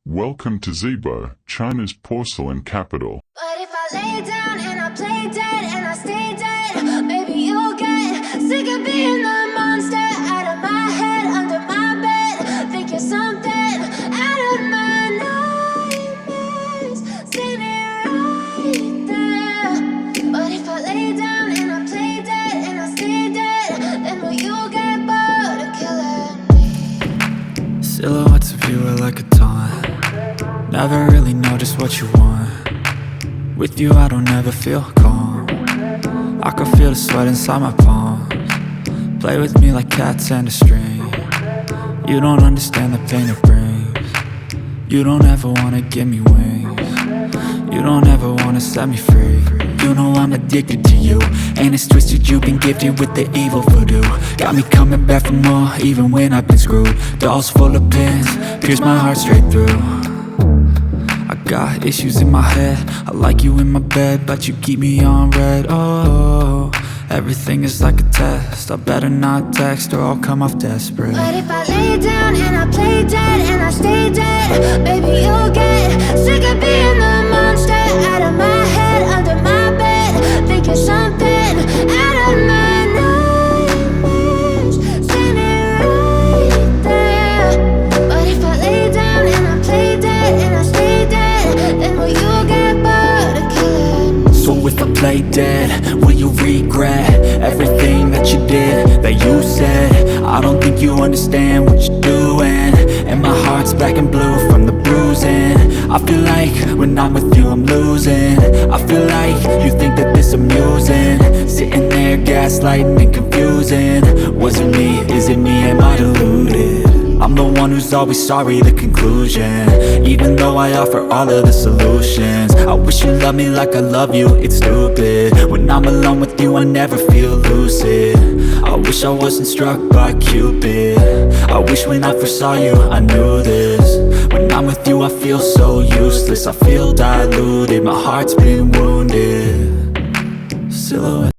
Welcome to Zibo, China's porcelain capital. But if I lay down and I play dead and I stay dead, maybe you'll get sick of being the monster out of my head, under my bed. Think you're something out of my nightmares, standing right there. But if I lay down and I play dead and I stay dead, then will you get bored of killing me? Silhouettes of you are like a taunt. Never really know just what you want. With you I don't ever feel calm. I can feel the sweat inside my palms. Play with me like cats and a string. You don't understand the pain it brings. You don't ever wanna give me wings. You don't ever wanna set me free. You know I'm addicted to you, and it's twisted, you've been gifted with the evil voodoo. Got me coming back for more, even when I've been screwed. Dolls full of pins, pierce my heart straight through. I got issues in my head, I like you in my bed, but you keep me on red. Oh, everything is like a test, I better not text or I'll come off desperate. But if I lay down and I play dead and I stay dead, baby you'll get sick of being the monster out of my head, under my bed. Think you're something out of my nightmares, standing right there. But if I lay down and I play dead and I stay dead, then will you get bored of killing me? So if I play dead, will you regret everything that you did, that you said? I don't think you understand what you're doing, and my heart's black and blue from the bruising. I feel like when I'm with you I'm losing. I feel like you think that this amusing, sitting there gaslighting and confusing. Was it me? Is it me? Am I deluded? I'm the one who's always sorry, the conclusion, even though I offer all of the solutions. I wish you loved me like I love you, it's stupid. When I'm alone with you I never feel lucid. I wish I wasn't struck by Cupid. I wish when I first saw you I knew this. When I'm with you I feel so useless, I feel diluted, my heart's been wounded. Silhouette